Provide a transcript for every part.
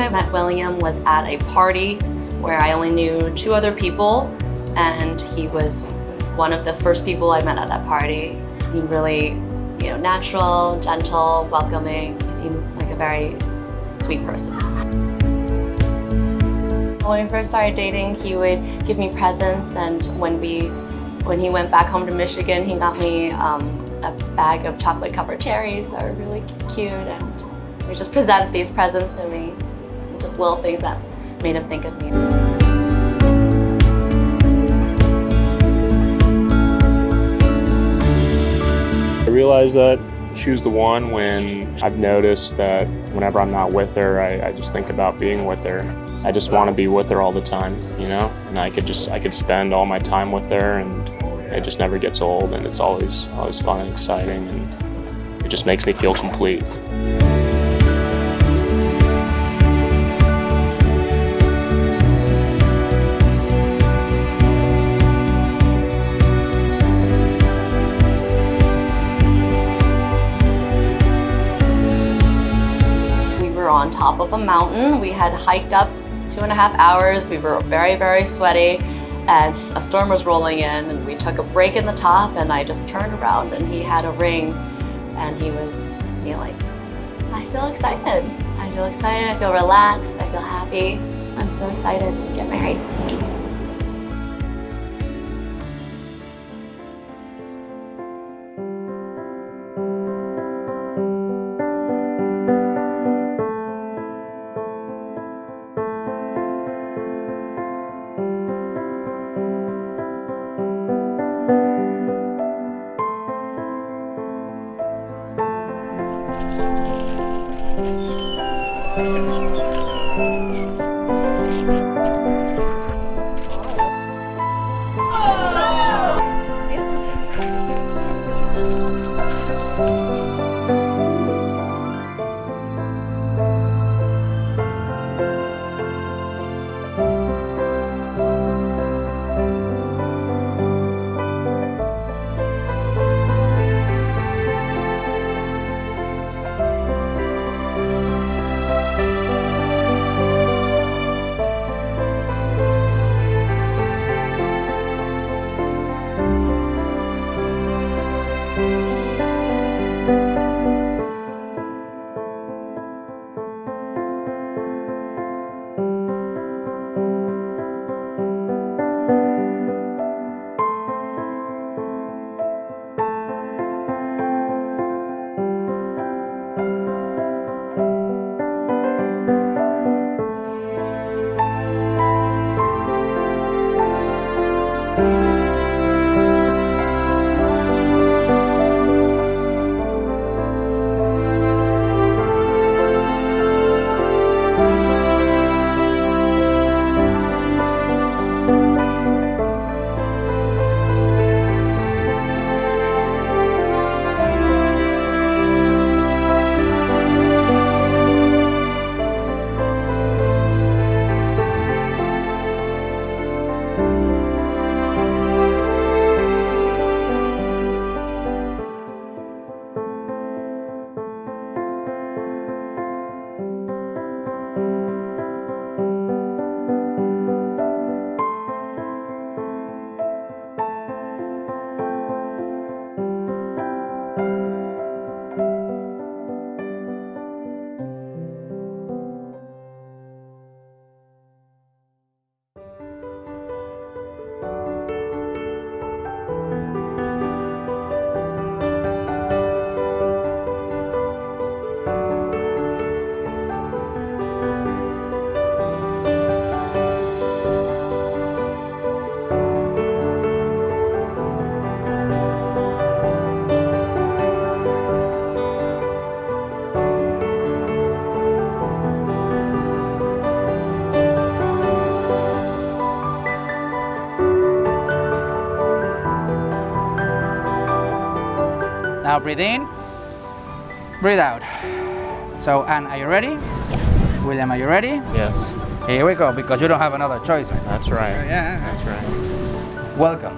I met William was at a party where I only knew 2 other people, and he was one of the first people I met at that party. He seemed really, natural, gentle, welcoming. He seemed like a very sweet person. When we first started dating, he would give me presents, and when he went back home to Michigan, he got me a bag of chocolate-covered cherries that were really cute, and he would just present these presents to me, just little things that made him think of me. I realized that she was the one when I've noticed that whenever I'm not with her, I just think about being with her. I just want to be with her all the time, and I could spend all my time with her, and it just never gets old, and it's always fun and exciting, and it just makes me feel complete. On top of a mountain. We had hiked up 2.5 hours. We were very, very sweaty, and a storm was rolling in, and we took a break in the top, and I just turned around and he had a ring, and he was like, I feel excited. I feel relaxed, I feel happy. I'm so excited to get married. Now breathe in, breathe out. So, Anne, are you ready? Yes. William, are you ready? Yes. Here we go, because you don't have another choice. Right? That's right. Yeah. That's right. Welcome.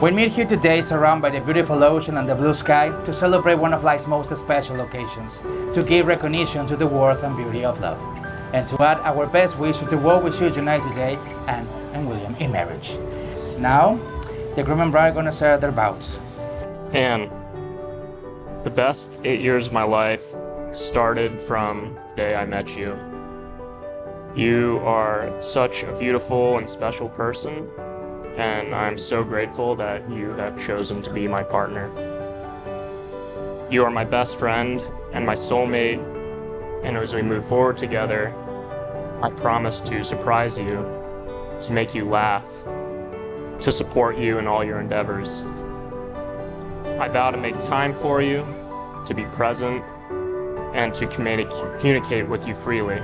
We meet here today surrounded by the beautiful ocean and the blue sky to celebrate one of life's most special occasions, to give recognition to the worth and beauty of love. and to add our best wish to the world we should unite today, Anne and William in marriage. Now, the groom and bride are gonna say their vows. And the best 8 years of my life started from the day I met you. You are such a beautiful and special person, and I'm so grateful that you have chosen to be my partner. You are my best friend and my soulmate, and as we move forward together, I promise to surprise you, to make you laugh, to support you in all your endeavors. I vow to make time for you, to be present, and to communicate with you freely.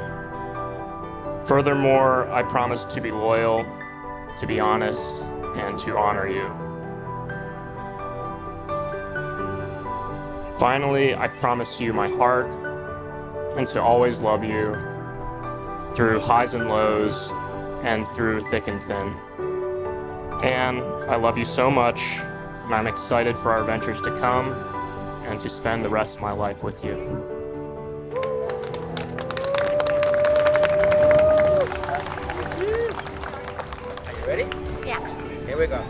Furthermore, I promise to be loyal, to be honest, and to honor you. Finally, I promise you my heart and to always love you through highs and lows and through thick and thin. And I love you so much, and I'm excited for our adventures to come and to spend the rest of my life with you. Are you ready? Yeah. Here we go.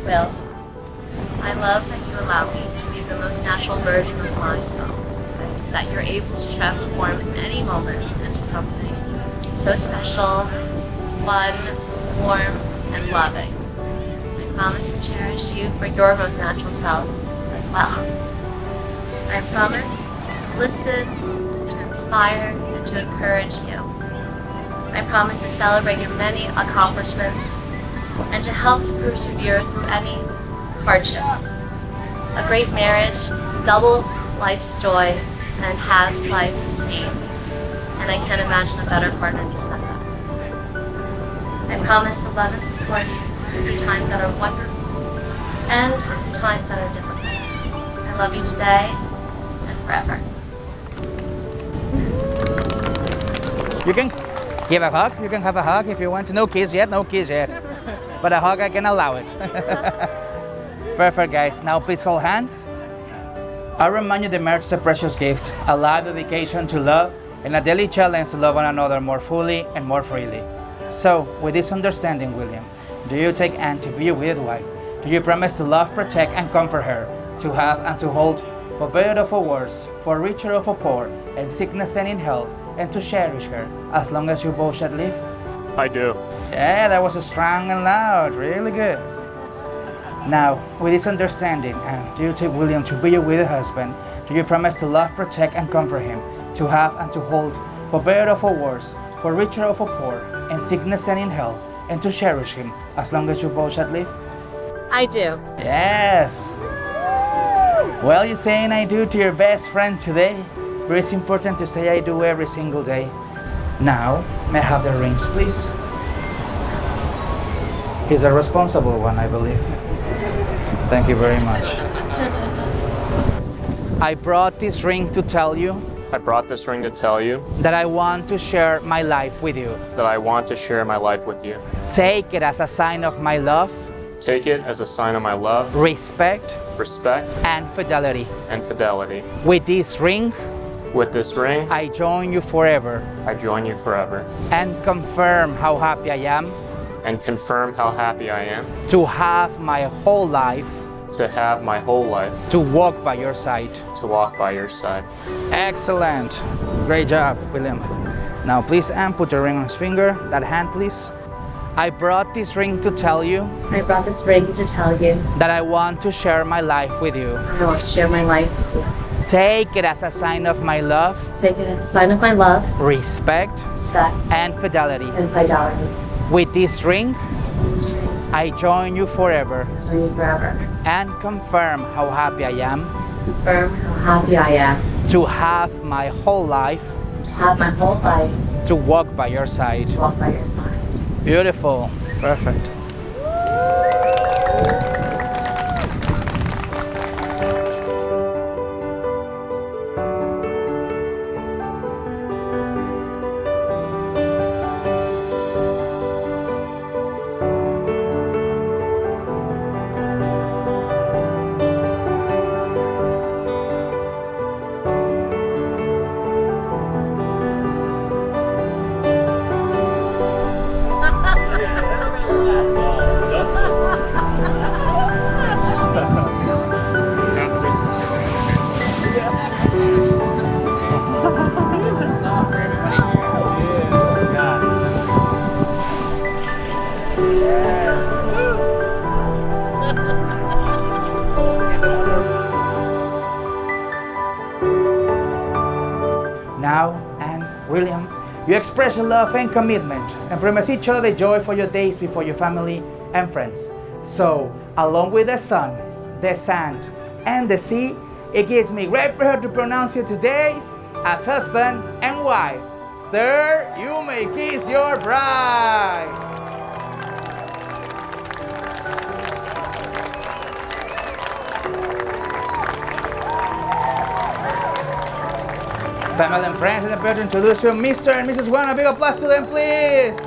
Will, I love that you allow me to be the most natural version of myself, that you're able to transform any moment into something so special, fun, warm, and loving. I promise to cherish you for your most natural self as well. I promise to listen, to inspire, and to encourage you. I promise to celebrate your many accomplishments and to help you persevere through any hardships. A great marriage doubles life's joys and halves life's pains, and I can't imagine a better partner to spend that with. I promise to love and support you through times that are wonderful and through times that are difficult. I love you today and forever. You can give a hug. You can have a hug if you want to. No kiss yet, no kiss yet. But a hug, I can allow it. Perfect, guys. Now please hold hands. I remind you that marriage is a precious gift, a life dedication to love, and a daily challenge to love one another more fully and more freely. So, with this understanding, William, do you take Anne to be your wedded wife? Do you promise to love, protect, and comfort her, to have and to hold, for better or for worse, for richer or for poor, in sickness and in health, and to cherish her as long as you both shall live? I do. Yeah, that was strong and loud. Really good. Now, with this understanding, Anne, do you take William to be your wedded husband? Do you promise to love, protect, and comfort him, to have and to hold, for better or for worse, for richer or for poor, in sickness and in health, and to cherish him as long as you both shall live? I do. Yes. Well, you're saying I do to your best friend today, but it's important to say I do every single day. Now, may I have the rings, please? He's a responsible one, I believe. Thank you very much. I brought this ring to tell you I brought this ring to tell you that I want to share my life with you. that I want to share my life with you. Take it as a sign of my love, Take it as a sign of my love, respect, respect, and fidelity. and fidelity. With this ring, With this ring, I join you forever I join you forever and confirm how happy I am and confirm how happy I am to have my whole life to have my whole life to walk by your side. to walk by your side. Excellent. Great job, William. Now please, Anne, put your ring on his finger. That hand, please. I brought this ring to tell you I brought this ring to tell you that I want to share my life with you. I want to share my life with you. Take it as a sign of my love, Take it as a sign of my love, respect, respect, and fidelity. and fidelity. With this ring, This ring, I join you forever join you forever. and confirm how happy I am Confirm how happy I am to have my whole life to have my whole life to walk by your side. to walk by your side. Beautiful. Perfect. William, you express your love and commitment and promise each other joy for your days before your family and friends. So, along with the sun, the sand, and the sea, it gives me great pleasure to pronounce you today as husband and wife. Sir, you may kiss your bride. Family and friends, it's a pleasure to introduce you, Mr. and Mrs. Juan. A big applause to them, please.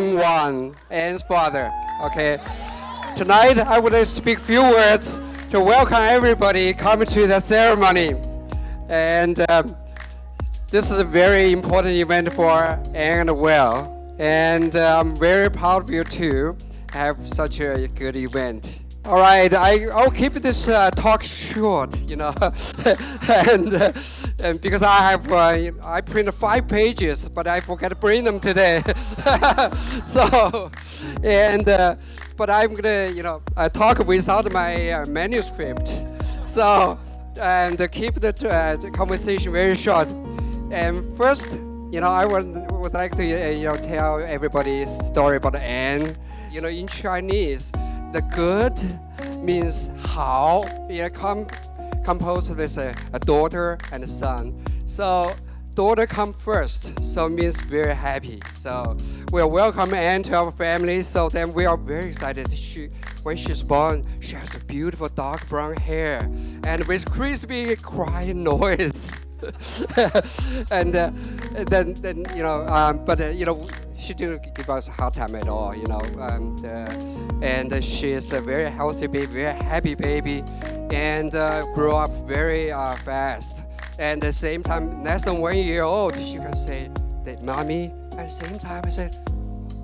I'm Juan, Anne's father. Okay. Tonight, I would like to speak few words to welcome everybody coming to the ceremony. And this is a very important event for Anne and Will. And I'm very proud of you too, have such a good event. All right, I'll keep this talk short, you know, and because I printed 5 pages, but I forgot to bring them today. So, but I'm gonna, talk without my manuscript. So, and keep the conversation very short. And first, I would like to, tell everybody a story about Anne. In Chinese, the good means 好, composed with a daughter and a son. So daughter come first, so means very happy. So we'll welcome Anne to our family. So then we are very excited. When she's born, she has a beautiful dark brown hair and with crispy crying noise. And then she didn't give us a hard time at all, and she's a very healthy baby, very happy baby, and grew up very fast. And at the same time, less than 1 year old, she can say that mommy. At the same time, I said,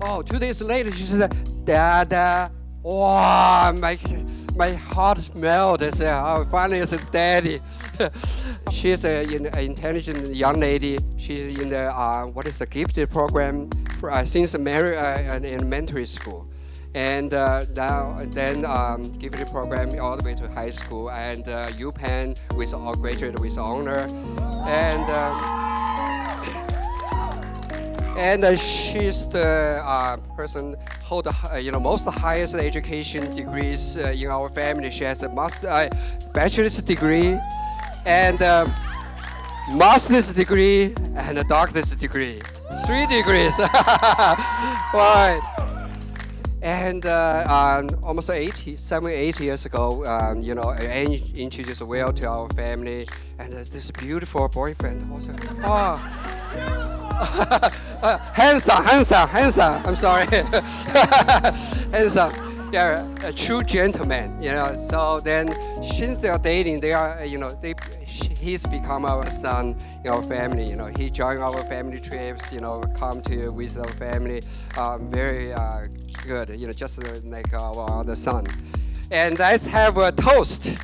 2 days later, she said, Dada. Wow, my heart melted. I said, finally, I said, Daddy. She's an intelligent young lady. She's in the gifted program since in elementary school, and now gifted program all the way to high school, and UPenn with all graduate with honor, and she's the person hold most highest education degrees in our family. She has a bachelor's degree, and master's degree, and a doctor's degree. 3 degrees. Right. And almost 7-8 years ago, Anne introduced Will to our family, and this beautiful boyfriend also. Handsome. I'm sorry. Handsome. They're a true gentleman, So then, since they're dating, they are, he's become our son in our family. He joined our family trips. Come to visit our family. Very good. Just like our other son. And let's have a toast.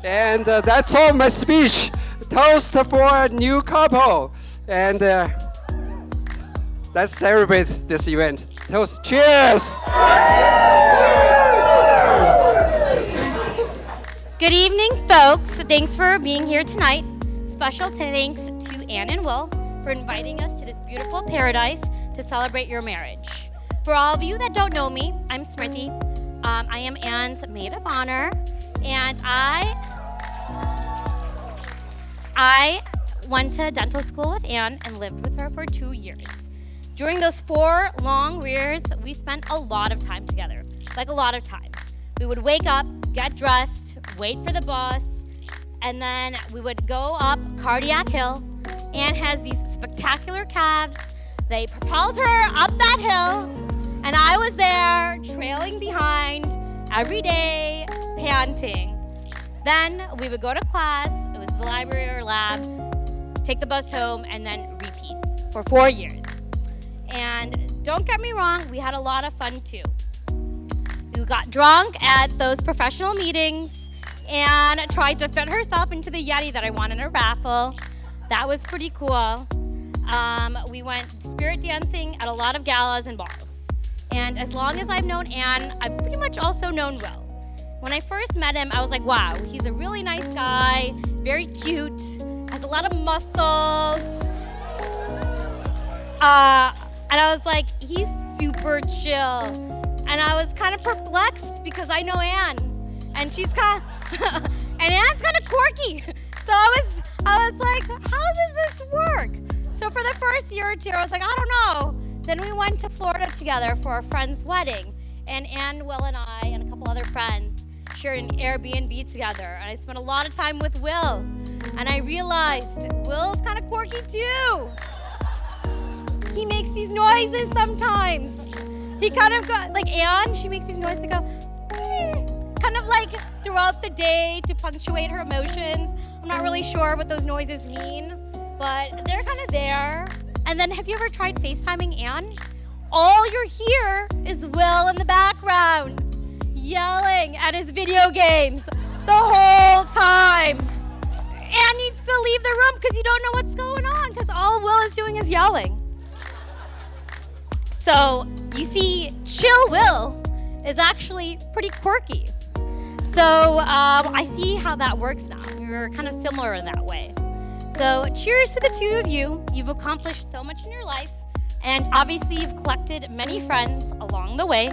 And that's all my speech. Toast for a new couple. And let's celebrate this event. Toast. Cheers. Good evening, folks. Thanks for being here tonight. Special thanks to Anne and Will for inviting us to this beautiful paradise to celebrate your marriage. For all of you that don't know me, I'm Smriti. I am Anne's maid of honor, and I went to dental school with Anne and lived with her for 2 years. During those 4 long years, we spent a lot of time together, like a lot of time. We would wake up, get dressed, wait for the bus, and then we would go up Cardiac Hill. Anne has these spectacular calves. They propelled her up that hill, and I was there trailing behind every day, panting. Then we would go to class. It was the library or lab, take the bus home, and then repeat for 4 years. And don't get me wrong, we had a lot of fun too. We got drunk at those professional meetings and tried to fit herself into the Yeti that I won in a raffle. That was pretty cool. We went spirit dancing at a lot of galas and balls. And as long as I've known Anne, I've pretty much also known Will. When I first met him, I was like, wow, he's a really nice guy, very cute, has a lot of muscles. And I was like, he's super chill. And I was kind of perplexed because I know Anne, and she's kind of, and Anne's kind of quirky. So I was like, how does this work? So for the first year or two, I was like, I don't know. Then we went to Florida together for a friend's wedding, and Anne, Will, and I, and a couple other friends shared an Airbnb together. And I spent a lot of time with Will, and I realized Will's kind of quirky too. He makes these noises sometimes. he kind of got, like Anne, she makes these noises to go, kind of like throughout the day to punctuate her emotions. I'm not really sure what those noises mean, but they're kind of there. And then have you ever tried FaceTiming Anne? All you hear is Will in the background yelling at his video games the whole time. Anne needs to leave the room because you don't know what's going on because all Will is doing is yelling. So you see, Chill Will is actually pretty quirky. So I see how that works now. You're kind of similar in that way. So cheers to the two of you. You've accomplished so much in your life. And obviously you've collected many friends along the way.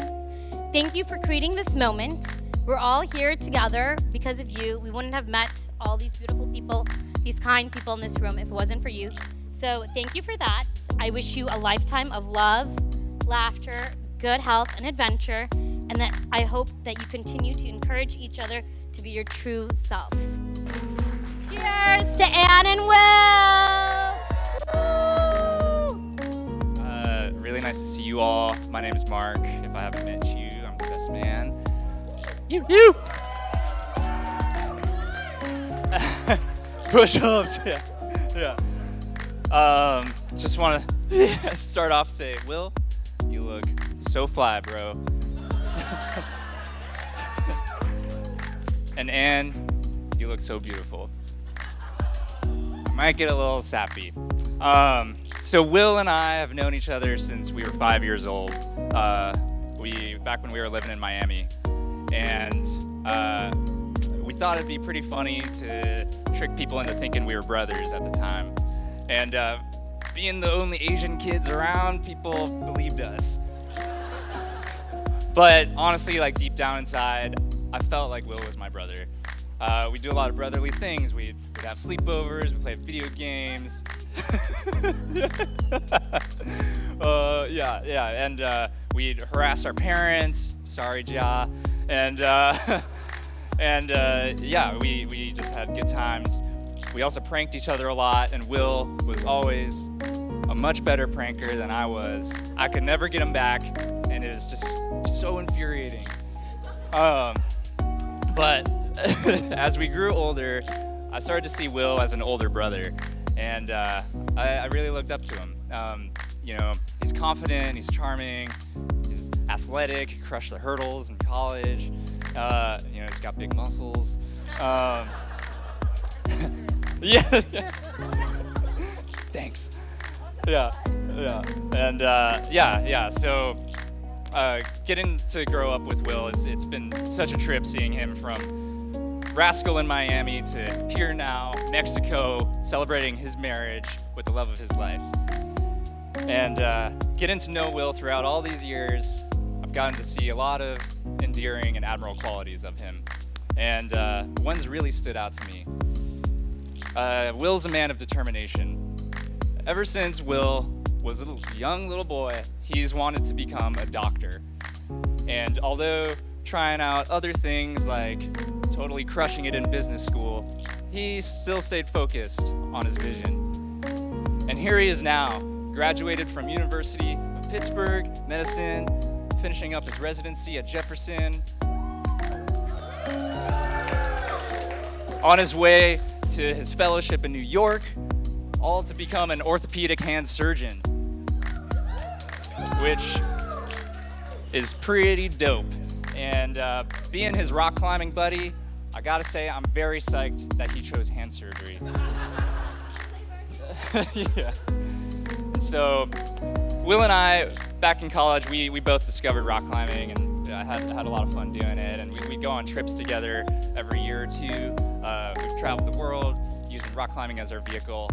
Thank you for creating this moment. We're all here together because of you. We wouldn't have met all these beautiful people, these kind people in this room if it wasn't for you. So thank you for that. I wish you a lifetime of love, laughter, good health, and adventure. And that I hope that you continue to encourage each other to be your true self. Cheers to Anne and Will! Really nice to see you all. My name is Mark. If I haven't met you, I'm the best man. You! Push-ups, yeah. Just want to start off and say, Will, you look so fly, bro. And Anne, you look so beautiful. I might get a little sappy. So Will and I have known each other since we were 5 years old. Back when we were living in Miami, and we thought it'd be pretty funny to trick people into thinking we were brothers at the time. And being the only Asian kids around, people believed us. But honestly, like deep down inside, I felt like Will was my brother. We do a lot of brotherly things. We'd have sleepovers, we'd play video games. And we'd harass our parents. Sorry, Ja. And we just had good times. We also pranked each other a lot, and Will was always a much better pranker than I was. I could never get him back, and it was just so infuriating. But as we grew older, I started to see Will as an older brother, and I really looked up to him. He's confident, he's charming, he's athletic, he crushed the hurdles in college. He's got big muscles. Yeah. Thanks. Yeah. And so getting to grow up with Will, it's been such a trip seeing him from rascal in Miami to here now, Mexico, celebrating his marriage with the love of his life. And getting to know Will throughout all these years, I've gotten to see a lot of endearing and admirable qualities of him. And one's really stood out to me. Will's a man of determination. Ever since Will was a young little boy, he's wanted to become a doctor. And although trying out other things like totally crushing it in business school, he still stayed focused on his vision. And here he is now, graduated from University of Pittsburgh, medicine, finishing up his residency at Jefferson, on his way to his fellowship in New York, all to become an orthopedic hand surgeon, which is pretty dope. And being his rock climbing buddy, I gotta say I'm very psyched that he chose hand surgery. Yeah. So Will and I, back in college, we both discovered rock climbing, and I had a lot of fun doing it. And we'd go on trips together every year or two. We've traveled the world using rock climbing as our vehicle.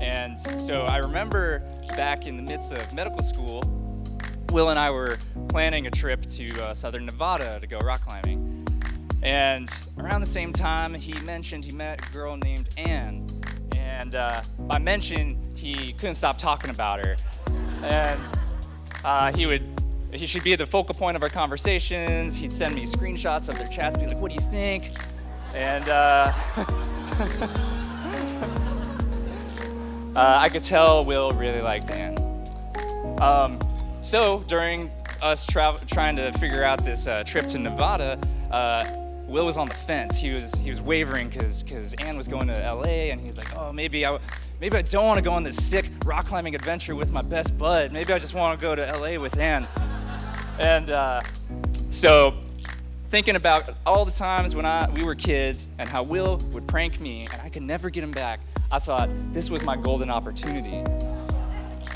And so I remember back in the midst of medical school, Will and I were planning a trip to Southern Nevada to go rock climbing. And around the same time, he mentioned he met a girl named Anne. And by mention, he couldn't stop talking about her. And he should be the focal point of our conversations. He'd send me screenshots of their chats, be like, what do you think? And I could tell Will really liked Anne. So during us trying to figure out this trip to Nevada, Will was on the fence. He was wavering because Ann was going to LA, and he's like, oh, maybe I don't want to go on this sick rock climbing adventure with my best bud. Maybe I just want to go to LA with Ann. And so thinking about all the times when we were kids and how Will would prank me and I could never get him back, I thought this was my golden opportunity.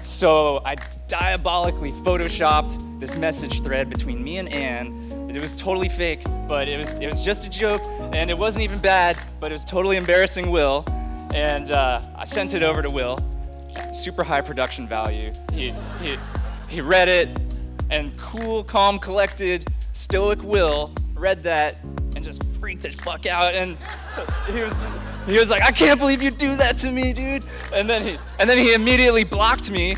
So I diabolically photoshopped this message thread between me and Ann. It was totally fake, but it was just a joke, and it wasn't even bad, but it was totally embarrassing Will. And I sent it over to Will. Super high production value. He read it, and cool, calm, collected, stoic Will read that and just freaked the fuck out. And he was like, I can't believe you do that to me, dude. And then he immediately blocked me.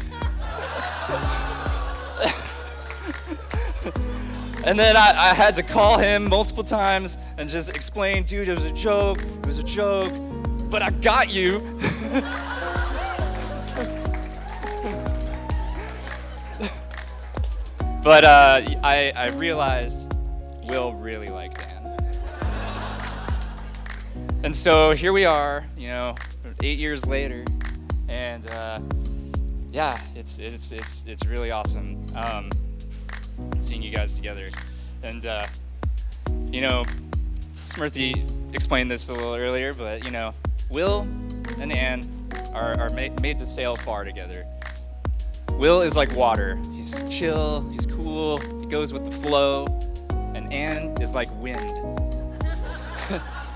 And then I had to call him multiple times and just explain, dude, it was a joke, but I got you. But I realized Will really liked Ann. And so here we are, 8 years later, and yeah, it's really awesome seeing you guys together. And Smriti explained this a little earlier, but Will and Ann are made to sail far together. Will is like water. He's chill, he's cool, he goes with the flow, and Ann is like wind.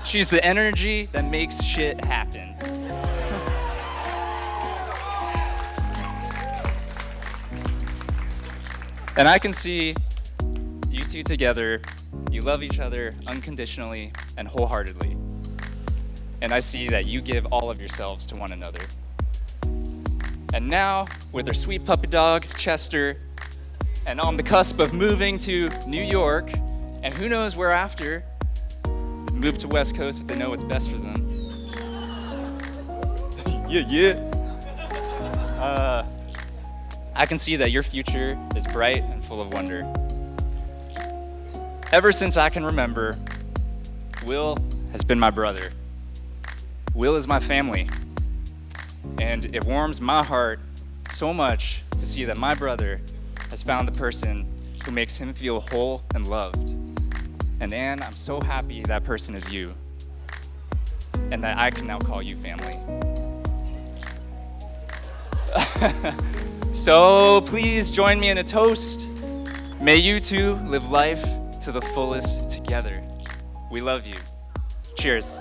She's the energy that makes shit happen. And I can see you two together. You love each other unconditionally and wholeheartedly. And I see that you give all of yourselves to one another. And now, with their sweet puppy dog, Chester, and on the cusp of moving to New York, and who knows where after, move to West Coast if they know what's best for them. Yeah. I can see that your future is bright and full of wonder. Ever since I can remember, Will has been my brother. Will is my family. And it warms my heart so much to see that my brother has found the person who makes him feel whole and loved. And Ann, I'm so happy that person is you, and that I can now call you family. So please join me in a toast. May you two live life to the fullest together. We love you. Cheers.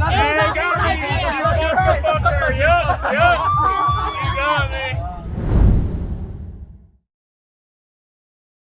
Hey, got me. You're a fucker. Yup.